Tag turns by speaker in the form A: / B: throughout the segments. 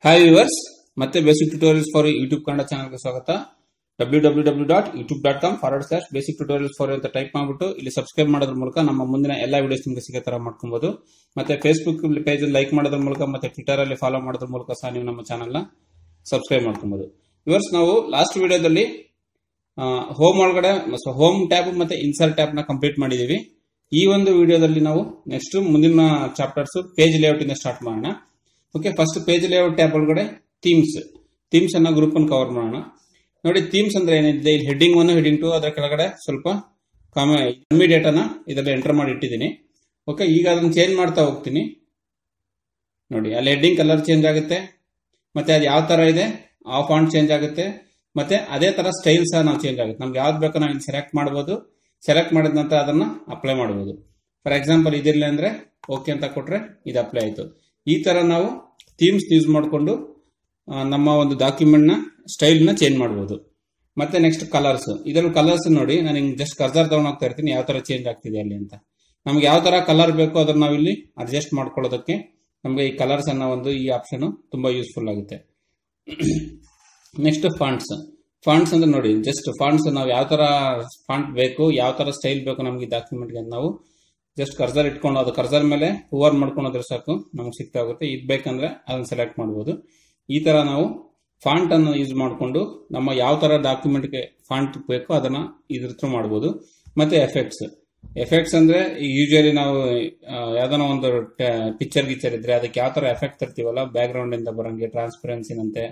A: Hi viewers, ಮತ್ತೆ basic tutorials for YouTube Kannada ಚಾನಲ್ಗೆ ಸ್ವಾಗತ. www.youtube.com/basic tutorials for ಅಂತ ಟೈಪ್ ಮಾಡಿಬಿಟ್ಟು ಇಲ್ಲಿ ಸಬ್ಸ್ಕ್ರೈಬ್ ಮಾಡೋದ್ರ ಮೂಲಕ ನಮ್ಮ ಮುಂದಿನ ಎಲ್ಲಾ ವಿಡಿಯೋಸ್ ನಿಮಗೆ ಸಿಗೋ ತರ ಮಾಡ್ಕೊಬಹುದು. ಮತ್ತೆ ಫೇಸ್ಬುಕ್ ಪೇಜ್ ಲೈಕ್ ಮಾಡೋದ್ರ ಮೂಲಕ ಮತ್ತೆ ಟ್ವಿಟರ್ ಅಲ್ಲಿ ಫಾಲೋ ಮಾಡೋದ್ರ ಮೂಲಕ ಸಹ ನೀವು ನಮ್ಮ ಚಾನಲ್ ನ ಸಬ್ಸ್ಕ್ರೈಬ್ ಮಾಡ್ಕೊಬಹುದು. ವ್ಯೂವರ್ಸ್, ನಾವು ಲಾಸ್ಟ್ ವಿಡಿಯೋದಲ್ಲಿ ಹೋಮ್ ಒಳಗಡೆ ಹೋಮ್ ಟ್ಯಾಬ್ ಮತ್ತೆ ಇನ್ಸರ್ಟ್ ಟ್ಯಾಬ್ ನ ಕಂಪ್ಲೀಟ್ ಮಾಡಿದೀವಿ. ಈ ಒಂದು ವಿಡಿಯೋದಲ್ಲಿ ನಾವು ನೆಕ್ಸ್ಟ್ ಮುಂದಿನ ಚಾಪ್ಟರ್ಸ್ ಪೇಜ್ ಲೇಔಟ್ ಇಂದ ಸ್ಟಾರ್ಟ್ ಮಾಡೋಣ. Okay, first page layout tab ಒಳಗಡೆ ಥೀಮ್ಸ್ ಅನ್ನೋ ಗ್ರೂಪ್ ಅನ್ನು ಕವರ್ ಮಾಡೋಣ. ನೋಡಿ, ಥೀಮ್ಸ್ ಅಂದ್ರೆ ಏನಿದೆ, ಇಲ್ಲಿ ಹೆಡ್ಡಿಂಗ್ 1 ಹೆಡ್ಡಿಂಗ್ 2 ಅದರ ಕೆಳಗಡೆ ಸ್ವಲ್ಪ ಇಮಿಡಿಯೇಟ್ ಅನ್ನ ಇದರಲ್ಲಿ ಎಂಟರ್ ಮಾಡಿ ಇಟ್ಟಿದ್ದೀನಿ. ಓಕೆ, ಈಗ ಅದನ್ನ ಚೇಂಜ್ ಮಾಡ್ತಾ ಹೋಗ್ತೀನಿ. ನೋಡಿ, ಅಲ್ಲಿ ಹೆಡ್ಡಿಂಗ್ ಕಲರ್ ಚೇಂಜ್ ಆಗುತ್ತೆ, ಮತ್ತೆ ಅದು ಯಾವ ತರ ಇದೆ ಆ ಫಾಂಟ್ ಚೇಂಜ್ ಆಗುತ್ತೆ, ಮತ್ತೆ ಅದೇ ತರ ಸ್ಟೈಲ್ ಸಹ ನಾವು ಚೇಂಜ್ ಆಗುತ್ತೆ. ನಮ್ಗೆ ಯಾವ್ದು ಬೇಕೋ ನಾವು ಇಲ್ಲಿ ಸೆಲೆಕ್ಟ್ ಮಾಡಬಹುದು. ಸೆಲೆಕ್ಟ್ ಮಾಡಿದ ನಂತರ ಅದನ್ನ ಅಪ್ಲೈ ಮಾಡಬಹುದು. ಫಾರ್ ಎಕ್ಸಾಂಪಲ್ ಇದಿರಲಿ ಅಂದ್ರೆ ಓಕೆ ಅಂತ ಕೊಟ್ರೆ ಇದು ಅಪ್ಲೈ ಆಯ್ತು. ಈ ತರ ನಾವು ಥೀಮ್ಸ್ ಯೂಸ್ ಮಾಡಿಕೊಂಡು ನಮ್ಮ ಒಂದು ಡಾಕ್ಯುಮೆಂಟ್ ನ ಸ್ಟೈಲ್ ನ ಚೇಂಜ್ ಮಾಡಬಹುದು. ಮತ್ತೆ ನೆಕ್ಸ್ಟ್ ಕಲರ್ಸ್. ಇದರಲ್ಲಿ ಕಲರ್ಸ್ ನೋಡಿ, ನಾನು ಹಿಂಗ್ ಜಸ್ಟ್ ಕರ್ಸರ್ ತಗೊಂಡು ಹೋಗ್ತಾ ಇರ್ತೀನಿ ಯಾವ ತರ ಚೇಂಜ್ ಆಗ್ತಿದೆ ಅಲ್ಲಿ ಅಂತ. ನಮ್ಗೆ ಯಾವ ತರ ಕಲರ್ ಬೇಕೋ ಅದನ್ನ ನಾವು ಇಲ್ಲಿ ಅಡ್ಜಸ್ಟ್ ಮಾಡ್ಕೊಳ್ಳೋದಕ್ಕೆ ನಮ್ಗೆ ಈ ಕಲರ್ಸ್ ಅನ್ನೋ ಒಂದು ಈ ಆಪ್ಷನ್ ತುಂಬಾ ಯೂಸ್ಫುಲ್ ಆಗುತ್ತೆ. ನೆಕ್ಸ್ಟ್ ಫಾಂಟ್ಸ್ ಅಂದ್ರೆ ನೋಡಿ, ಜಸ್ಟ್ ಫಾಂಟ್ಸ್ ನಾವು ಯಾವ ತರ ಫಾಂಟ್ ಬೇಕು, ಯಾವ ತರ ಸ್ಟೈಲ್ ಬೇಕು ನಮ್ಗೆ ಈ ಡಾಕ್ಯುಮೆಂಟ್ಗೆ ನಾವು ಜಸ್ಟ್ ಕರ್ಸರ್ ಇಟ್ಕೊಂಡು ಅದು ಕರ್ಸರ್ ಮೇಲೆ ಹೂವರ್ ಮಾಡ್ಕೊಂಡ್ರೆ ಸಾಕು ನಮ್ಗೆ ಸಿಗ್ತಾ ಹೋಗುತ್ತೆ. ಇದು ಬೇಕಂದ್ರೆ ಅದನ್ನ ಸೆಲೆಕ್ಟ್ ಮಾಡಬಹುದು. ಈ ತರ ನಾವು ಫಾಂಟ್ ಅನ್ನು ಯೂಸ್ ಮಾಡಿಕೊಂಡು ನಮ್ಮ ಯಾವ ತರ ಡಾಕ್ಯುಮೆಂಟ್ಗೆ ಫಾಂಟ್ ಬೇಕೋ ಅದನ್ನ ಇದ್ರ ಥ್ರೂ ಮಾಡಬಹುದು. ಮತ್ತೆ ಎಫೆಕ್ಟ್ಸ್ ಅಂದ್ರೆ ಯೂಶುವಲಿ ನಾವು ಯಾವ್ದಾನ ಒಂದು ಪಿಕ್ಚರ್ ಇದ್ರೆ ಅದಕ್ಕೆ ಯಾವ ತರ ಎಫೆಕ್ಟ್ ತರ್ತೀವಲ್ಲ, ಬ್ಯಾಕ್ ಗ್ರೌಂಡ್ ಇಂದ ಬರಂಗೆ, ಟ್ರಾನ್ಸ್ಪರೆನ್ಸಿನಂತೆ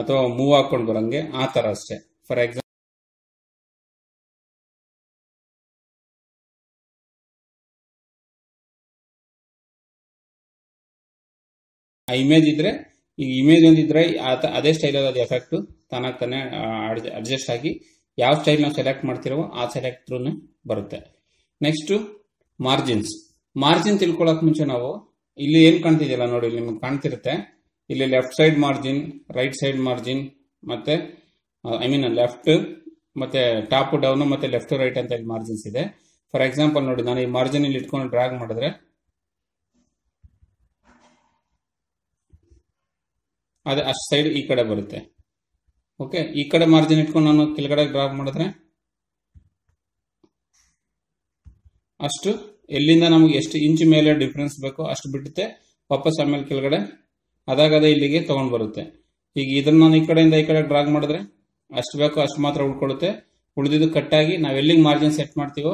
A: ಅಥವಾ ಮೂವ್ ಹಾಕೊಂಡು ಬರಂಗೆ ಆ ತರ ಅಷ್ಟೇ. ಫಾರ್ ಎಕ್ಸಾಂಪಲ್ ಇಮೇಜ್ ಇದ್ರೆ, ಈಗ ಇಮೇಜ್ ಒಂದಿದ್ರೆ ಅದೇ ಸ್ಟೈಲ್ ಅದು ಎಫೆಕ್ಟ್ ತಾನೇ ಅಡ್ಜಸ್ಟ್ ಆಗಿ ಯಾವ ಸ್ಟೈಲ್ ನಾವು ಸೆಲೆಕ್ಟ್ ಮಾಡ್ತಿರೋ ಆ ಸೆಲೆಕ್ಟ್ ಥ್ರೂನೇ ಬರುತ್ತೆ. ನೆಕ್ಸ್ಟ್ ಮಾರ್ಜಿನ್ ತಿಳ್ಕೊಳಕ್ ಮುಂಚೆ ನಾವು ಇಲ್ಲಿ ಏನ್ ಕಾಣ್ತಿದೆಯಲ್ಲ ನೋಡಿ, ನಿಮ್ಗೆ ಕಾಣ್ತಿರುತ್ತೆ ಇಲ್ಲಿ left side margin, right side margin, ಮತ್ತೆ ಲೆಫ್ಟ್ ಮತ್ತೆ ಟಾಪ್ ಡೌನ್ ಮತ್ತೆ ಲೆಫ್ಟ್ ರೈಟ್ ಅಂತ ಇಲ್ಲಿ ಮಾರ್ಜಿನ್ಸ್ ಇದೆ. ಫಾರ್ ಎಕ್ಸಾಂಪಲ್ ನೋಡಿ, ನಾನು ಈ ಮಾರ್ಜಿನ್ ಇಲ್ಲಿ ಇಟ್ಕೊಂಡು ಡ್ರಾಗ್ ಮಾಡಿದ್ರೆ ಅದೇ ಅಷ್ಟು ಸೈಡ್ ಈ ಕಡೆ ಬರುತ್ತೆ. ಓಕೆ, ಈ ಕಡೆ ಮಾರ್ಜಿನ್ ಇಟ್ಕೊಂಡು ನಾನು ಕೆಳಗಡೆ ಡ್ರಾಗ್ ಮಾಡಿದ್ರೆ ಅಷ್ಟು ಎಲ್ಲಿಂದ ನಮಗೆ ಎಷ್ಟು ಇಂಚ್ ಮೇಲೆ ಡಿಫ್ರೆನ್ಸ್ ಬೇಕೋ ಅಷ್ಟು ಬಿಡುತ್ತೆ. ವಾಪಸ್ ಆಮೇಲೆ ಕೆಳಗಡೆ ಅದಾಗದೇ ಇಲ್ಲಿಗೆ ತಗೊಂಡ್ ಬರುತ್ತೆ. ಈಗ ಇದನ್ನ ನಾನು ಈ ಕಡೆಯಿಂದ ಈ ಕಡೆ ಡ್ರಾಗ್ ಮಾಡಿದ್ರೆ ಅಷ್ಟು ಬೇಕೋ ಅಷ್ಟು ಮಾತ್ರ ಉಳ್ಕೊಳ್ಳುತ್ತೆ. ಉಳಿದಿದ್ದು ಕಟ್ಟಾಗಿ ನಾವು ಎಲ್ಲಿಗೆ ಮಾರ್ಜಿನ್ ಸೆಟ್ ಮಾಡ್ತೀವೋ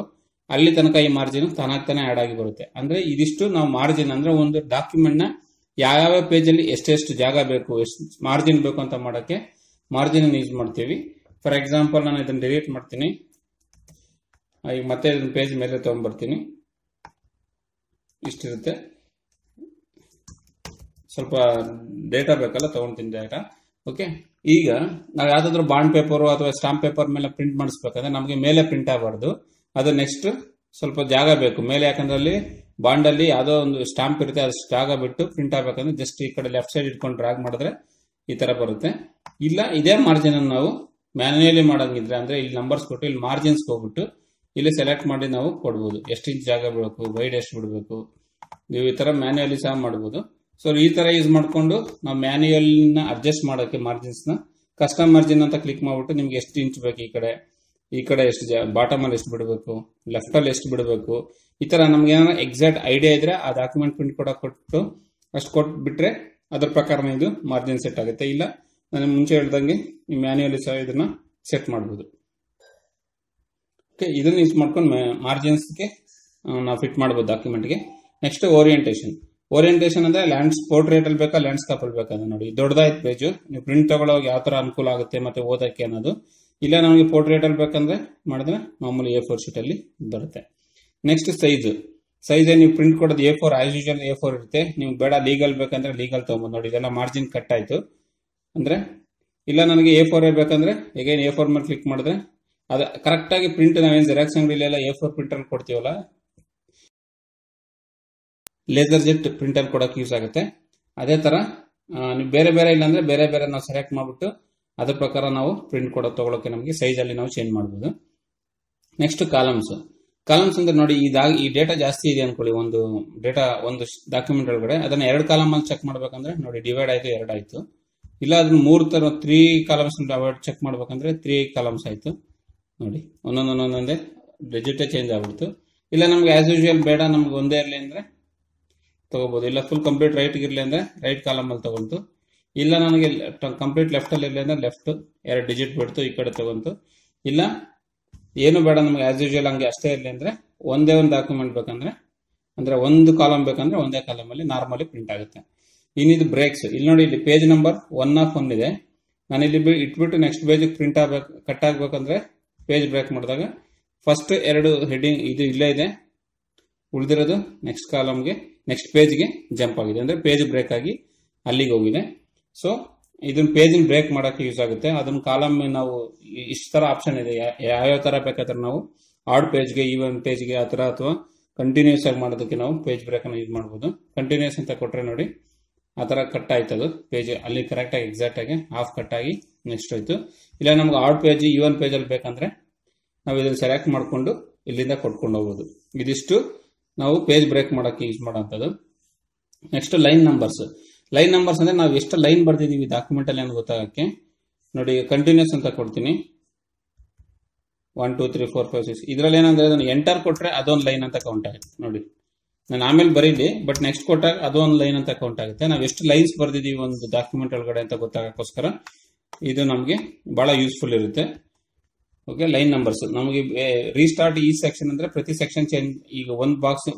A: ಅಲ್ಲಿ ತನಕ ಈ ಮಾರ್ಜಿನ್ ತಾನಾಗ್ತಾನೆ ಆಡ್ ಆಗಿ ಬರುತ್ತೆ. ಅಂದ್ರೆ ಇದಿಷ್ಟು ನಾವು ಮಾರ್ಜಿನ್ ಅಂದ್ರೆ ಒಂದು ಡಾಕ್ಯುಮೆಂಟ್ ನ ಯಾವ ಪೇಜ್ ಅಲ್ಲಿ ಎಷ್ಟೆಷ್ಟು ಜಾಗ ಬೇಕು, ಎಷ್ಟು ಮಾರ್ಜಿನ್ ಬೇಕು ಅಂತ ಮಾಡಕ್ಕೆ ಮಾರ್ಜಿನ್ ಯೂಸ್ ಮಾಡ್ತೀವಿ. ಫಾರ್ ಎಕ್ಸಾಂಪಲ್ ನಾನು ಇದನ್ನ ಡಿಲೀಟ್ ಮಾಡ್ತೀನಿ. ಈಗ ಮತ್ತೆ ಇದನ್ನ ಪೇಜ್ ಮೇಲೆ ತಗೊಂಡ್ಬರ್ತೀನಿ. ಇಷ್ಟಿರುತ್ತೆ. ಸ್ವಲ್ಪ ಡೇಟಾ ಬೇಕಲ್ಲ, ತಗೊಂತೀನಿ ಡೇಟಾ. ಓಕೆ, ಈಗ ನಾವು ಯಾವ್ದಾದ್ರು ಬಾಂಡ್ ಪೇಪರ್ ಅಥವಾ ಸ್ಟಾಂಪ್ ಪೇಪರ್ ಮೇಲೆ ಪ್ರಿಂಟ್ ಮಾಡಿಸ್ಬೇಕಂದ್ರೆ ನಮಗೆ ಮೇಲೆ ಪ್ರಿಂಟ್ ಆಗಬಾರ್ದು. ಅದು ನೆಕ್ಸ್ಟ್ ಸ್ವಲ್ಪ ಜಾಗ ಬೇಕು ಮೇಲೆ, ಯಾಕಂದ್ರೆ ಅಲ್ಲಿ ಬಾಂಡ್ ಅಲ್ಲಿ ಯಾವ್ದೋ ಒಂದು ಸ್ಟಾಂಪ್ ಇರುತ್ತೆ, ಅಷ್ಟು ಜಾಗ ಬಿಟ್ಟು ಪ್ರಿಂಟ್ ಆಗ್ಬೇಕಂದ್ರೆ ಜಸ್ಟ್ ಈ ಕಡೆ ಲೆಫ್ಟ್ ಸೈಡ್ ಇಟ್ಕೊಂಡು ಡ್ರಾಗ್ ಮಾಡಿದ್ರೆ ಈ ತರ ಬರುತ್ತೆ. ಇಲ್ಲ ಇದೇ ಮಾರ್ಜಿನ್ ಅನ್ನು ನಾವು ಮ್ಯಾನ್ಯುಯಲಿ ಮಾಡಂಗಿದ್ರೆ ಅಂದ್ರೆ ಇಲ್ಲಿ ನಂಬರ್ಸ್ ಕೊಟ್ಟು ಇಲ್ಲಿ ಮಾರ್ಜಿನ್ಸ್ ಹೋಗ್ಬಿಟ್ಟು ಇಲ್ಲಿ ಸೆಲೆಕ್ಟ್ ಮಾಡಿ ನಾವು ಕೊಡ್ಬೋದು. ಎಷ್ಟು ಇಂಚ್ ಜಾಗ ಬಿಡಬೇಕು, ವೈಡ್ ಎಷ್ಟು ಬಿಡಬೇಕು, ನೀವು ಈ ತರ ಮ್ಯಾನ್ಯುಯಲಿ ಸಹ ಮಾಡಬಹುದು. ಸೊ ಈ ತರ ಯೂಸ್ ಮಾಡ್ಕೊಂಡು ನಾವು ಮ್ಯಾನ್ಯುಯಲ್ ನ ಅಡ್ಜಸ್ಟ್ ಮಾಡೋಕೆ ಮಾರ್ಜಿನ್ಸ್ ನ ಕಸ್ಟಮ್ ಮಾರ್ಜಿನ್ ಅಂತ ಕ್ಲಿಕ್ ಮಾಡ್ಬಿಟ್ಟು ನಿಮ್ಗೆ ಎಷ್ಟು ಇಂಚ್ ಬೇಕು, ಈ ಕಡೆ ಎಷ್ಟು ಬಾಟಮ್ ಅಲ್ಲಿ ಎಷ್ಟು ಬಿಡಬೇಕು, ಲೆಫ್ಟ್ ಅಲ್ಲಿ ಎಷ್ಟು ಬಿಡಬೇಕು, ಈ ತರ ನಮ್ಗೆ ಏನಾರ ಎಕ್ಸಾಕ್ಟ್ ಐಡಿಯಾ ಇದ್ರೆ ಆ ಡಾಕ್ಯುಮೆಂಟ್ ಪ್ರಿಂಟ್ ಕೊಟ್ಟು ಅಷ್ಟು ಕೊಟ್ಬಿಟ್ರೆ ಅದ್ರ ಪ್ರಕಾರ ಇದು ಮಾರ್ಜಿನ್ ಸೆಟ್ ಆಗುತ್ತೆ. ಇಲ್ಲ ನಾನು ಮುಂಚೆ ಹೇಳ್ದಂಗೆ ನೀವು ಮ್ಯಾನ್ಯುಯಲಿ ಸಹ ಇದನ್ನ ಸೆಟ್ ಮಾಡಬಹುದು. ಓಕೆ, ಇದನ್ನ ಯೂಸ್ ಮಾಡ್ಕೊಂಡು ಮಾರ್ಜಿನ್ಸ್ಗೆ ನಾವು ಫಿಟ್ ಮಾಡಬಹುದು ಡಾಕ್ಯುಮೆಂಟ್ಗೆ. ನೆಕ್ಸ್ಟ್ ಓರಿಯಂಟೇಶನ್ ಅಂದ್ರೆ ಪೋರ್ಟ್ರೇಟ್ ಅಲ್ಲಿ ಬೇಕಾ ಲ್ಯಾಂಡ್ಸ್ಕೇಪ್ ಅಲ್ಲಿ ಬೇಕಾ ನೋಡಿ. ದೊಡ್ಡದಾಯ್ತು ಪೇಜ್, ನೀವು ಪ್ರಿಂಟ್ ತಗೊಳ್ಳೋವಾಗ ಯಾವ ತರ ಅನುಕೂಲ ಆಗುತ್ತೆ ಮತ್ತೆ ಓದಕ್ಕೆ ಅನ್ನೋದು. ಇಲ್ಲ ನಮಗೆ ಪೋರ್ಟ್ರೇಟ್ ಅಲ್ಲಿ ಬೇಕಂದ್ರೆ ಮಾಡಿದ್ರೆ ಮಾಮೂಲಿ A4 ಶೀಟ್ ಅಲ್ಲಿ ಬರುತ್ತೆ. ನೆಕ್ಸ್ಟ್ ಸೈಜ್ ನೀವು ಪ್ರಿಂಟ್ ಕೊಡೋದು A4 ಆಸ್ ಯೂಶುವಲ್ A4 ಇರುತ್ತೆ. ನೀವು ಬೇಡ ಲೀಗಲ್ ಬೇಕಂದ್ರೆ ಲೀಗಲ್ ತಗೊಂಬೋದು. ನೋಡಿ, ಇದೆಲ್ಲ ಮಾರ್ಜಿನ್ ಕಟ್ ಆಯ್ತು ಅಂದ್ರೆ. ಇಲ್ಲ ನನಗೆ A4 ಬೇಕಂದ್ರೆ ಅಗೈನ್ A4 ಮೇಲೆ ಕ್ಲಿಕ್ ಮಾಡಿದ್ರೆ ಅದು ಕರೆಕ್ಟ್ ಆಗಿ ಪ್ರಿಂಟ್ ನಾವೇನು ಜೆರಾಕ್ಸ್ ಅಂಗಡಿಲೆಲ್ಲ A4 ಪ್ರಿಂಟರ್ ಕೊಡ್ತೀವಲ್ಲ, ಲೇಸರ್ ಜೆಟ್ ಪ್ರಿಂಟರ್ ಕೊಡಕ್ಕೆ ಯೂಸ್ ಆಗುತ್ತೆ. ಅದೇ ತರ ನೀವು ಬೇರೆ ಇಲ್ಲಾಂದ್ರೆ ಬೇರೆ ನಾವು ಸೆಲೆಕ್ಟ್ ಮಾಡ್ಬಿಟ್ಟು ಅದ್ರ ಪ್ರಕಾರ ನಾವು ಪ್ರಿಂಟ್ ತಗೊಳಕ್ಕೆ ನಮಗೆ ಸೈಜ್ ಅಲ್ಲಿ ನಾವು ಚೇಂಜ್ ಮಾಡಬಹುದು. ನೆಕ್ಸ್ಟ್ ಕಾಲಮ್ಸ್ ಅಂದ್ರೆ ನೋಡಿ ಈ ಡೇಟಾ ಜಾಸ್ತಿ ಇದೆ ಅನ್ಕೊಳ್ಳಿ, ಒಂದು ಡಾಕ್ಯುಮೆಂಟ್ ಒಳಗಡೆ ಅದನ್ನ 2 ಕಾಲಮ್ ಅಲ್ಲಿ ಚೆಕ್ ಮಾಡ್ಬೇಕಂದ್ರೆ ನೋಡಿ ಡಿವೈಡ್ ಆಯ್ತು, 2 ಆಯ್ತು. ಇಲ್ಲ ಅದನ್ನ 3 ಕಾಲಮ್ಸ್ ಚೆಕ್ ಮಾಡ್ಬೇಕಂದ್ರೆ 3 ಕಾಲಮ್ಸ್ ಆಯ್ತು. ನೋಡಿ ಒಂದೊಂದೇ ಡಿಜಿಟೇ ಚೇಂಜ್ ಆಗ್ಬಿಡ್ತು. ಇಲ್ಲ ನಮ್ಗೆ ಆಸ್ ಯೂಶುವಲ್ ಬೇಡ, ನಮ್ಗೆ ಒಂದೇ ಇರಲಿ ಅಂದ್ರೆ ತಗೋಬಹುದು. ಇಲ್ಲ ಫುಲ್ ಕಂಪ್ಲೀಟ್ ರೈಟ್ ಇರಲಿ ಅಂದ್ರೆ ರೈಟ್ ಕಾಲಮ್ ಅಲ್ಲಿ ತಗೊಂತು. ಇಲ್ಲ ನನಗೆ ಕಂಪ್ಲೀಟ್ ಲೆಫ್ಟ್ ಅಲ್ಲಿ ಇರಲಿ ಅಂದ್ರೆ ಲೆಫ್ಟ್ 2 ಡಿಜಿಟ್ ಬಿಡ್ತು ಈ ಕಡೆ ತಗೊಂತು. ಇಲ್ಲ ಏನು ಬೇಡ ನಮ್ಗೆ ಆಸ್ ಯೂಶುವಲ್ ಹಂಗೆ ಅಷ್ಟೇ ಇರಲಿ ಅಂದ್ರೆ ಒಂದೇ ಒಂದು ಡಾಕ್ಯುಮೆಂಟ್ ಬೇಕಂದ್ರೆ ಅಂದ್ರೆ ಒಂದು ಕಾಲಮ್ ಬೇಕಂದ್ರೆ ಒಂದೇ ಕಾಲಮ್ ಅಲ್ಲಿ ನಾರ್ಮಲಿ ಪ್ರಿಂಟ್ ಆಗುತ್ತೆ. ಇನ್ನಿದು ಬ್ರೇಕ್ಸ್, ಇಲ್ಲಿ ನೋಡಿ ಇಲ್ಲಿ ಪೇಜ್ ನಂಬರ್ 1 of 1 ಇದೆ. ನಾನು ಇಲ್ಲಿ ಇಟ್ಬಿಟ್ಟು ನೆಕ್ಸ್ಟ್ ಪೇಜ್ ಪ್ರಿಂಟ್ ಆಗ್ಬೇಕು, ಕಟ್ ಆಗ್ಬೇಕಂದ್ರೆ ಪೇಜ್ ಬ್ರೇಕ್ ಮಾಡಿದಾಗ ಫಸ್ಟ್ 2 ಹೆಡಿಂಗ್ ಇದು ಇಲ್ಲೇ ಇದೆ, ಉಳಿದಿರೋದು ನೆಕ್ಸ್ಟ್ ಕಾಲಮ್ಗೆ ನೆಕ್ಸ್ಟ್ ಪೇಜ್ಗೆ ಜಂಪ್ ಆಗಿದೆ ಅಂದ್ರೆ ಪೇಜ್ ಬ್ರೇಕ್ ಆಗಿ ಅಲ್ಲಿಗೆ ಹೋಗಿದೆ. ಸೊ ಇದನ್ನ ಪೇಜ್ ಬ್ರೇಕ್ ಮಾಡಕ್ಕೆ ಯೂಸ್ ಆಗುತ್ತೆ. ಅದನ್ನ ಕಾಲಮ್ ನಾವು ಇಷ್ಟ ತರ ಆಪ್ಷನ್ ಇದೆ, ಯಾವ್ಯಾವ ತರ ಬೇಕಾದ್ರೆ ನಾವು ಆಡ್ ಪೇಜ್ಗೆ, ಈವನ್ ಪೇಜ್ಗೆ ಆ ತರ, ಅಥವಾ ಕಂಟಿನ್ಯೂಸ್ ಆಗಿ ಮಾಡೋದಕ್ಕೆ ನಾವು ಪೇಜ್ ಬ್ರೇಕ್ ಅನ್ನು ಯೂಸ್ ಮಾಡಬಹುದು. ಕಂಟಿನ್ಯೂಸ್ ಅಂತ ಕೊಟ್ರೆ ನೋಡಿ ಆ ತರ ಕಟ್ ಆಯ್ತದು ಪೇಜ್, ಅಲ್ಲಿ ಕರೆಕ್ಟ್ ಆಗಿ ಎಕ್ಸಾಕ್ಟ್ ಆಗಿ ಹಾಫ್ ಕಟ್ ಆಗಿ ನೆಕ್ಸ್ಟ್ ಹೋಯ್ತು. ಇಲ್ಲ ನಮ್ಗೆ ಆಡ್ ಪೇಜ್ ಈವನ್ ಪೇಜ್ ಅಲ್ಲಿ ಬೇಕಂದ್ರೆ ನಾವು ಇದನ್ನ ಸೆಲೆಕ್ಟ್ ಮಾಡ್ಕೊಂಡು ಇಲ್ಲಿಂದ ಕೊಟ್ಕೊಂಡು ಹೋಗ್ಬೋದು. ಇದಿಷ್ಟು ನಾವು ಪೇಜ್ ಬ್ರೇಕ್ ಮಾಡಕ್ಕೆ ಯೂಸ್ ಮಾಡೋಂಥದ್ದು. ನೆಕ್ಸ್ಟ್ ಲೈನ್ ನಂಬರ್ಸ್ ಅಂದ್ರೆ ನಾವು ಎಷ್ಟು ಲೈನ್ ಬರ್ದಿದೀವಿ ಡಾಕ್ಯುಮೆಂಟ್ ಅಲ್ಲಿ ಅಂತ ಗೊತ್ತಾಗಕ್ಕೆ ನೋಡಿ ಕಂಟಿನ್ಯೂಸ್ ಅಂತ ಕೊಡ್ತೀನಿ. 1 2 3 4 5 6 ಇದರಲ್ಲಿ ಏನಂದ್ರೆ ಅದನ್ನು ಎಂಟರ್ ಕೊಟ್ರೆ ಅದೊಂದು ಲೈನ್ ಅಂತ ಕೌಂಟ್ ಆಗುತ್ತೆ. ನೋಡಿ ನಾನು ಆಮೇಲೆ ಬರೀಲಿ, ಬಟ್ ನೆಕ್ಸ್ಟ್ ಕೊಟ್ಟಾಗ ಅದೊಂದು ಲೈನ್ ಅಂತ ಕೌಂಟ್ ಆಗುತ್ತೆ. ನಾವು ಎಷ್ಟು ಲೈನ್ಸ್ ಬರ್ದಿದೀವಿ ಒಂದು ಡಾಕ್ಯುಮೆಂಟ್ ಒಳಗಡೆ ಅಂತ ಗೊತ್ತಾಗಕ್ಕೋಸ್ಕರ ಇದು ನಮಗೆ ಬಹಳ ಯೂಸ್ಫುಲ್ ಇರುತ್ತೆ. ಓಕೆ, ಲೈನ್ ನಂಬರ್ಸ್ ನಮಗೆ ರೀಸ್ಟಾರ್ಟ್ ಈ ಸೆಕ್ಷನ್ ಅಂದ್ರೆ ಪ್ರತಿ ಸೆಕ್ಷನ್ ಚೇಂಜ್, ಈಗ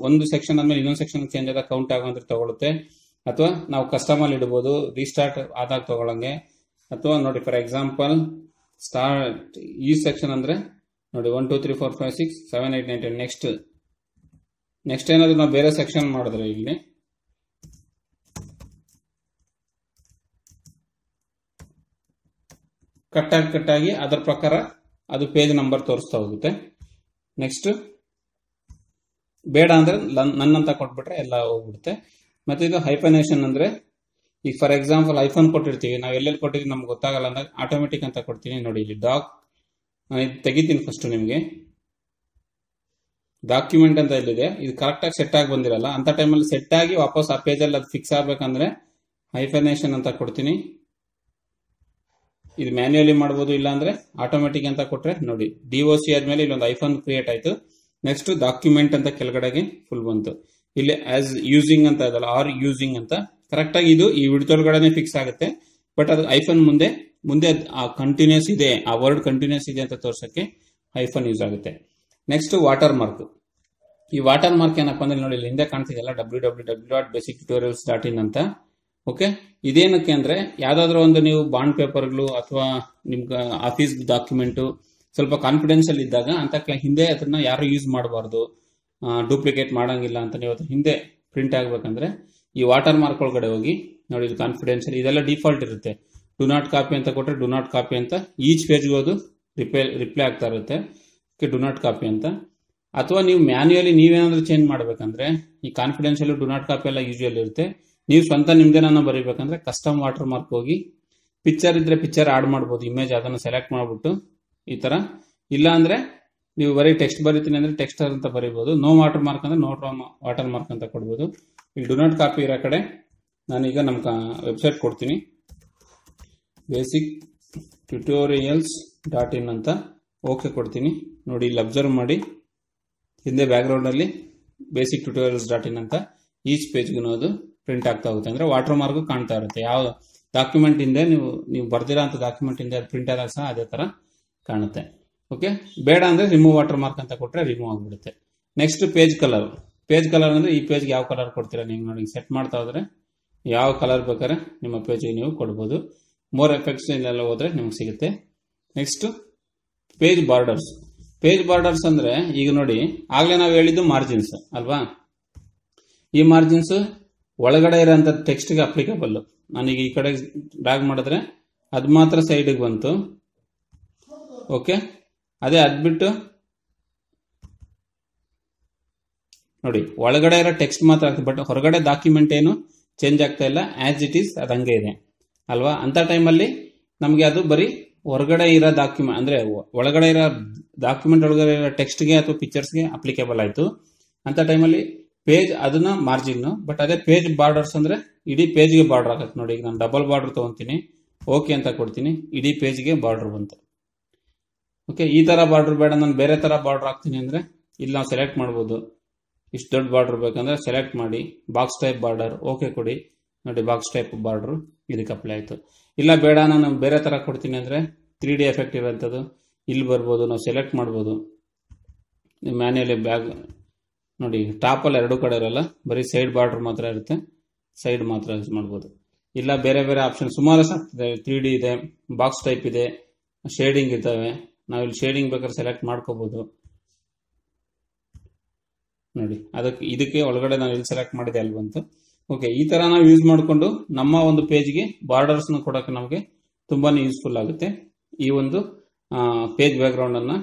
A: ಒಂದು ಸೆಕ್ಷನ್ ಆದ್ಮೇಲೆ ಇನ್ನೊಂದು ಸೆಕ್ಷನ್ ಚೇಂಜ್ ಆದಾಗ ಕೌಂಟ್ ಆಗೋಂದ್ರೆ ತಗೊಳುತ್ತೆ. ಅಥವಾ ನಾವು ಕಸ್ಟಮಲ್ಲಿ ಇಡಬಹುದು ರೀಸ್ಟಾರ್ಟ್ ಆದಾಗ ತಗೊಳಂಗೆ. ಅಥವಾ ನೋಡಿ ಫಾರ್ ಎಕ್ಸಾಂಪಲ್ ಸ್ಟಾರ್ಟ್ ಈ ಸೆಕ್ಷನ್ ಅಂದ್ರೆ ನೋಡಿ 1 2 3 4 5 6 7 8 9 10 ನೆಕ್ಸ್ಟ್ ಏನಾದ್ರು ನಾವು ಬೇರೆ ಸೆಕ್ಷನ್ ಮಾಡಿದ್ರೆ ಇಲ್ಲಿ ಕಟ್ ಆಗಿ ಅದರ ಪ್ರಕಾರ ಅದು ಪೇಜ್ ನಂಬರ್ ತೋರಿಸ್ತಾ ಹೋಗುತ್ತೆ. ನೆಕ್ಸ್ಟ್ ಬೇಡ ಅಂದ್ರೆ ನನ್ನಂತ ಕೊಟ್ಬಿಟ್ರೆ ಎಲ್ಲ ಹೋಗ್ಬಿಡುತ್ತೆ. ಮತ್ತೆ ಇದು ಹೈಫನೇಷನ್ ಅಂದ್ರೆ ಈಗ ಫಾರ್ ಎಕ್ಸಾಂಪಲ್ ಐಫೋನ್ ಕೊಟ್ಟಿರ್ತೀವಿ, ನಾವು ಎಲ್ಲೆಲ್ಲಿ ಕೊಟ್ಟಿದ್ದೀವಿ ನಮ್ಗೆ ಗೊತ್ತಾಗಲ್ಲ ಅಂದಾಗ ಆಟೋಮೆಟಿಕ್ ಅಂತ ಕೊಡ್ತೀನಿ. ನೋಡಿ ಇಲ್ಲಿ ನಾನು ಇದು ತೆಗಿತೀನಿ ಫಸ್ಟ್, ನಿಮಗೆ ಡಾಕ್ಯುಮೆಂಟ್ ಅಂತ ಇಲ್ಲಿದೆ, ಇದು ಕರೆಕ್ಟ್ ಆಗಿ ಸೆಟ್ ಆಗಿ ಬಂದಿರಲ್ಲ ಅಂತ ಟೈಮಲ್ಲಿ ಸೆಟ್ ಆಗಿ ವಾಪಸ್ ಆ ಪೇಜಲ್ಲಿ ಅದು ಫಿಕ್ಸ್ ಆಗ್ಬೇಕಂದ್ರೆ ಹೈಫನೇಷನ್ ಅಂತ ಕೊಡ್ತೀನಿ. ಇದು ಮ್ಯಾನ್ಯುಯಲಿ ಮಾಡ್ಬೋದು, ಇಲ್ಲ ಅಂದ್ರೆ ಆಟೋಮೆಟಿಕ್ ಅಂತ ಕೊಟ್ರೆ ನೋಡಿ DOC ಆದ್ಮೇಲೆ ಇಲ್ಲೊಂದು ಐಫೋನ್ ಕ್ರಿಯೇಟ್ ಆಯ್ತು. ನೆಕ್ಸ್ಟ್ ಡಾಕ್ಯುಮೆಂಟ್ ಅಂತ ಕೆಳಗಡೆಗೆ ಫುಲ್ ಬಂತು. ಇಲ್ಲಿ ಆಸ್ ಯೂಸಿಂಗ್ ಅಂತ ಇದಲ್ಲ, ಆರ್ ಯೂಸಿಂಗ್ ಅಂತ ಕರೆಕ್ಟ್ ಆಗಿ ಇದು ಈ ವಿಡ್ತೊಳಗಡೆ ಫಿಕ್ಸ್ ಆಗುತ್ತೆ. ಬಟ್ ಅದು ಐಫೋನ್ ಮುಂದೆ ಆ ಕಂಟಿನ್ಯೂಸ್ ಇದೆ, ಆ ವರ್ಡ್ ಕಂಟಿನ್ಯೂಸ್ ಇದೆ ಅಂತ ತೋರ್ಸಕ್ಕೆ ಐಫೋನ್ ಯೂಸ್ ಆಗುತ್ತೆ. Next water mark. ಈ ವಾಟರ್ ಮಾರ್ಕ್ ಏನಪ್ಪಾ ಅಂದ್ರೆ ನೋಡಿ ಇಲ್ಲಿ ಹಿಂದೆ ಕಾಣ್ತಿದೆಯಲ್ಲ www.basictutorials.in ಅಂತ. ಓಕೆ, ಇದೇನಕ್ಕೆ ಅಂದ್ರೆ ಯಾವ್ದಾದ್ರು ಒಂದು ನೀವು ಬಾಂಡ್ ಪೇಪರ್ಗಳು ಅಥವಾ ನಿಮ್ಗೆ ಆಫೀಸ್ ಡಾಕ್ಯುಮೆಂಟ್ ಸ್ವಲ್ಪ ಕಾನ್ಫಿಡೆನ್ಷಿಯಲ್ ಇದ್ದಾಗ ಅಂತ ಹಿಂದೆ ಅದನ್ನ ಯಾರು ಯೂಸ್ ಮಾಡಬಾರ್ದು, ಡೂಪ್ಲಿಕೇಟ್ ಮಾಡಂಗಿಲ್ಲ ಅಂತ ನೀವು ಹಿಂದೆ ಪ್ರಿಂಟ್ ಆಗ್ಬೇಕಂದ್ರೆ ಈ ವಾಟರ್ ಮಾರ್ಕ್ ಒಳಗಡೆ ಹೋಗಿ ನೋಡಿ ಇದು ಕಾನ್ಫಿಡೆನ್ಷಿಯಲ್, ಇದೆಲ್ಲ ಡಿಫಾಲ್ಟ್ ಇರುತ್ತೆ. ಡು ನಾಟ್ ಕಾಪಿ ಅಂತ ಕೊಟ್ಟರೆ ಡು ನಾಟ್ ಕಾಪಿ ಅಂತ ಈಚ್ ಪೇಜ್ಗೆ ಹೋದು ರಿಪ್ಲೈ ಆಗ್ತಾ ಇರುತ್ತೆ, ಡು ನಾಟ್ ಕಾಪಿ ಅಂತ. ಅಥವಾ ನೀವು ಮ್ಯಾನ್ಯುಯಲಿ ನೀವೇನಾದ್ರೂ ಚೇಂಜ್ ಮಾಡ್ಬೇಕಂದ್ರೆ ಈ ಕಾನ್ಫಿಡೆನ್ಷಿಯಲ್ ಡು ನಾಟ್ ಕಾಪಿ ಎಲ್ಲ ಯೂಶುವಲ್ ಇರುತ್ತೆ. ನೀವು ಸ್ವಂತ ನಿಮ್ದೇನ ಬರೀಬೇಕಂದ್ರೆ ಕಸ್ಟಮ್ ವಾಟರ್ ಮಾರ್ಕ್ ಹೋಗಿ ಪಿಕ್ಚರ್ ಇದ್ರೆ ಪಿಕ್ಚರ್ ಆಡ್ ಮಾಡ್ಬೋದು, ಇಮೇಜ್ ಅದನ್ನು ಸೆಲೆಕ್ಟ್ ಮಾಡ್ಬಿಟ್ಟು ಈ ತರ. ಇಲ್ಲ ಅಂದ್ರೆ ನೀವು ಬರೀ ಟೆಕ್ಸ್ಟ್ ಬರೀತೀನಿ ಅಂದ್ರೆ ಟೆಕ್ಸ್ಟ್ ಅಂತ ಬರೀಬಹುದು. ನೋ ವಾಟರ್ ಮಾರ್ಕ್ ಅಂದ್ರೆ ನೋ ವಾಟರ್ ಮಾರ್ಕ್ ಅಂತ ಕೊಡ್ಬೋದು. ಇಲ್ಲಿ ಡು ನಾಟ್ ಕಾಪಿ ಇರೋ ಕಡೆ ನಾನೀಗ ನಮ್ಮ ವೆಬ್ಸೈಟ್ ಕೊಡ್ತೀನಿ, basictutorials.in ಅಂತ. ಓಕೆ ಕೊಡ್ತೀನಿ. ನೋಡಿ ಇಲ್ಲಿ ಅಬ್ಸರ್ವ್ ಮಾಡಿ, ಹಿಂದೆ ಬ್ಯಾಕ್ಗ್ರೌಂಡ್ ಅಲ್ಲಿ basictutorials.in ಅಂತ ಈಚ್ ಪೇಜ್ಗೂ ಅದು ಪ್ರಿಂಟ್ ಆಗ್ತಾ ಹೋಗುತ್ತೆ. ಅಂದ್ರೆ ವಾಟರ್ ಮಾರ್ಕ್ ಕಾಣ್ತಾ ಇರುತ್ತೆ. ಯಾವ ಡಾಕ್ಯುಮೆಂಟ್ ಹಿಂದೆ ನೀವು ಬರ್ದಿರೋ ಅಂತ ಡಾಕ್ಯುಮೆಂಟ್ ಹಿಂದೆ ಪ್ರಿಂಟ್ ಆದಾಗ ಸಹ ಅದೇ ತರ ಕಾಣುತ್ತೆ. ಓಕೆ, ಬೇಡ ಅಂದ್ರೆ ರಿಮೂವ್ ವಾಟರ್ ಮಾರ್ಕ್ ಅಂತ ಕೊಟ್ರೆ ರಿಮೂವ್ ಆಗ್ಬಿಡುತ್ತೆ. ನೆಕ್ಸ್ಟ್ ಪೇಜ್ ಕಲರ್ ಅಂದ್ರೆ ಈ ಪೇಜ್ಗೆ ಯಾವ ಕಲರ್ ಕೊಡ್ತೀರಾ ನೀವು ನೋಡಿ ಸೆಟ್ ಮಾಡ್ತಾ ಹೋದ್ರೆ ಯಾವ ಕಲರ್ ಬೇಕಾದ್ರೆ ನಿಮ್ಮ ಪೇಜ್ಗೆ ನೀವು ಕೊಡ್ಬೋದು. ಮೋರ್ ಎಫೆಕ್ಟ್ಸ್ ಇದೆಲ್ಲ ಹೋದ್ರೆ ನಿಮ್ಗೆ ಸಿಗುತ್ತೆ. ನೆಕ್ಸ್ಟ್ ಪೇಜ್ ಬಾರ್ಡರ್ಸ್ ಅಂದ್ರೆ ಈಗ ನೋಡಿ ಆಗ್ಲೇ ನಾವು ಹೇಳಿದ್ದು ಮಾರ್ಜಿನ್ಸ್ ಅಲ್ವಾ, ಈ ಮಾರ್ಜಿನ್ಸ್ ಒಳಗಡೆ ಇರೋಂಥ ಟೆಕ್ಸ್ಟ್ಗೆ ಅಪ್ಲಿಕಬಲ್. ನಾನೀಗ ಈ ಕಡೆ ಡ್ರಾಗ್ ಮಾಡಿದ್ರೆ ಅದು ಮಾತ್ರ ಸೈಡ್ಗೆ ಬಂತು. ಓಕೆ, ಅದೇ ಅದ್ಬಿಟ್ಟು ನೋಡಿ ಒಳಗಡೆ ಇರೋ ಟೆಕ್ಸ್ಟ್ ಮಾತ್ರ ಆಗ್ತದೆ, ಬಟ್ ಹೊರಗಡೆ ಡಾಕ್ಯುಮೆಂಟ್ ಏನು ಚೇಂಜ್ ಆಗ್ತಾ ಇಲ್ಲ, ಆಸ್ ಇಟ್ ಈಸ್ ಅದು ಹಂಗೆ ಇದೆ ಅಲ್ವಾ. ಅಂತ ಟೈಮಲ್ಲಿ ನಮಗೆ ಅದು ಬರೀ ಹೊರಗಡೆ ಇರೋ ಡಾಕ್ಯುಮೆಂಟ್ ಅಂದ್ರೆ ಒಳಗಡೆ ಇರೋ ಡಾಕ್ಯುಮೆಂಟ್ ಒಳಗಡೆ ಇರೋ ಟೆಕ್ಸ್ಟ್ಗೆ ಅಥವಾ ಪಿಕ್ಚರ್ಸ್ಗೆ ಅಪ್ಲಿಕೇಬಲ್ ಆಯ್ತು ಅಂತ ಟೈಮಲ್ಲಿ ಪೇಜ್ ಅದನ್ನ ಮಾರ್ಜಿನ್. ಬಟ್ ಅದೇ ಪೇಜ್ ಬಾರ್ಡರ್ಸ್ ಅಂದ್ರೆ ಇಡೀ ಪೇಜ್ಗೆ ಬಾರ್ಡರ್ ಆಗತ್ತೆ ನೋಡಿ. ಈಗ ನಾನು ಡಬಲ್ ಬಾರ್ಡರ್ ತಗೊಂತೀನಿ, ಓಕೆ ಅಂತ ಕೊಡ್ತೀನಿ, ಇಡೀ ಪೇಜ್ಗೆ ಬಾರ್ಡರ್ ಬಂತು. ಓಕೆ, ಈ ತರ ಬಾರ್ಡರ್ ಬೇಡ, ನಾನು ಬೇರೆ ತರ ಬಾರ್ಡರ್ ಹಾಕ್ತೀನಿ ಅಂದ್ರೆ ಇಲ್ಲಿ ನಾವು ಸೆಲೆಕ್ಟ್ ಮಾಡ್ಬೋದು. ಇಷ್ಟು ದೊಡ್ಡ ಬಾರ್ಡರ್ ಬೇಕಂದ್ರೆ ಸೆಲೆಕ್ಟ್ ಮಾಡಿ ಬಾಕ್ಸ್ ಟೈಪ್ ಬಾರ್ಡರ್ ಓಕೆ ಕೊಡಿ. ನೋಡಿ ಬಾಕ್ಸ್ ಟೈಪ್ ಬಾರ್ಡರ್ ಇದಕ್ಕೆ ಅಪ್ಲೈ ಆಯ್ತು. ಇಲ್ಲ ಬೇಡ ನಾನು ಬೇರೆ ತರ ಕೊಡ್ತೀನಿ ಅಂದ್ರೆ 3D ಎಫೆಕ್ಟ್ ಇರೋಂಥದ್ದು ಇಲ್ಲಿ ಬರ್ಬೋದು, ನಾವು ಸೆಲೆಕ್ಟ್ ಮಾಡ್ಬೋದು. ಮ್ಯಾನ್ಯಲಿ ಬ್ಯಾಗ್ ನೋಡಿ ಟಾಪಲ್ಲಿ ಎರಡು ಕಡೆ ಇರಲ್ಲ, ಬರೀ ಸೈಡ್ ಬಾರ್ಡರ್ ಮಾತ್ರ ಇರುತ್ತೆ, ಸೈಡ್ ಮಾತ್ರ ಯೂಸ್ ಮಾಡ್ಬೋದು. ಇಲ್ಲ ಬೇರೆ ಬೇರೆ ಆಪ್ಷನ್ ಸುಮಾರು ಆಗ್ತದೆ. 3D ಇದೆ, ಬಾಕ್ಸ್ ಟೈಪ್ ಇದೆ, ಶೇಡಿಂಗ್ ಇದ್ದಾವೆ. ನಾವಿಲ್ಲಿ ಶೇಡಿಂಗ್ ಬೇಕಾದ್ರೆ ಸೆಲೆಕ್ಟ್ ಮಾಡ್ಕೋಬಹುದು ನೋಡಿ. ಇದಕ್ಕೆ ಒಳಗಡೆ ನಾವು ಇಲ್ಲಿ ಸೆಲೆಕ್ಟ್ ಮಾಡಿದೆ ಅಲ್ಲಿ ಬಂತು. ಓಕೆ, ಈ ತರ ನಾವು ಯೂಸ್ ಮಾಡಿಕೊಂಡು ನಮ್ಮ ಒಂದು ಪೇಜ್ಗೆ ಬಾರ್ಡರ್ಸ್ ಕೊಡೋಕೆ ನಮಗೆ ತುಂಬಾನೇ ಯೂಸ್ಫುಲ್ ಆಗುತ್ತೆ ಈ ಒಂದು ಪೇಜ್ ಬ್ಯಾಕ್ ಗ್ರೌಂಡ್ ಅನ್ನ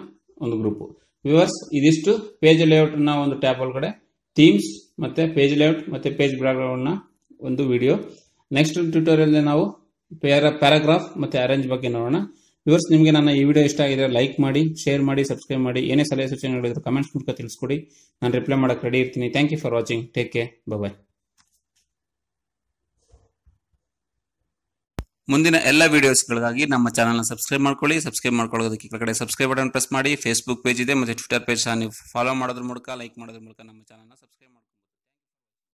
A: ಒಂದು ಗ್ರೂಪ್. ವ್ಯೂವರ್ಸ್, ಇದಿಷ್ಟು ಪೇಜ್ ಲೇಔಟ್ ನ ಒಂದು ಟ್ಯಾಬ್ ಒಳಗಡೆ ಥೀಮ್ಸ್ ಮತ್ತೆ ಪೇಜ್ ಲೇಔಟ್ ಮತ್ತೆ ಪೇಜ್ ಬ್ಯಾಕ್ ಗ್ರೌಂಡ್ ನ ಒಂದು ವಿಡಿಯೋ. ನೆಕ್ಸ್ಟ್ ಟ್ಯೂಟೋರಿಯಲ್ ನಾವು ಪ್ಯಾರಾಗ್ರಾಫ್ ಮತ್ತೆ ಅರೇಂಜ್ ಬಗ್ಗೆ ನೋಡೋಣ. ವ್ಯೂವರ್ಸ್, ನಿಮಗೆ ನನ್ನ ಈ ವಿಡಿಯೋ ಇಷ್ಟ ಆಗಿದ್ರೆ ಲೈಕ್ ಮಾಡಿ, ಶೇರ್ ಮಾಡಿ, ಸಬ್ಸ್ಕ್ರೈಬ್ ಮಾಡಿ. ಏನೇ ಸಲಹೆ ಸೂಚನೆಗಳಿದ್ರೆ ಕಮೆಂಟ್ಸ್ ಮೂಲಕ ತಿಳಿಸ್ಕೊಡಿ, ನಾನು ರಿಪ್ಲೈ ಮಾಡಕ್ಕೆ ರೆಡಿ ಇರ್ತೀನಿ. Thank you for watching. Take care, bye. ಮುಂದಿನ ಎಲ್ಲ ವಿಡಿಯೋಸ್ಗಳಿಗಾಗಿ ನಮ್ಮ ಚಾನಲ್ನ ಸಬ್ಸ್ಕ್ರೈಬ್ ಮಾಡ್ಕೊಳ್ಳಿ. ಸಬ್ಸ್ಕ್ರೈಬ್ ಮಾಡ್ಕೊಳ್ಳೋದಕ್ಕೆ ಕೆಳಗಡೆ ಸಬ್ಸ್ಕ್ರೈಬ್ ಬಟನ್ ಪ್ರೆಸ್ ಮಾಡಿ. ಫೇಸ್ಬುಕ್ ಪೇಜ್ ಇದೆ ಮತ್ತೆ ಟ್ವಿಟರ್ ಪೇಜ್ ಸಹ ನೀವು ಫಾಲೋ ಮಾಡೋದ್ರ ಮೂಲಕ, ಲೈಕ್ ಮಾಡೋದ್ರ ಮೂಲಕ ನಮ್ಮ ಚಾನಲ್ನ ಸಬ್ಸ್ಕ್ರೈಬ್ ಮಾಡಿ.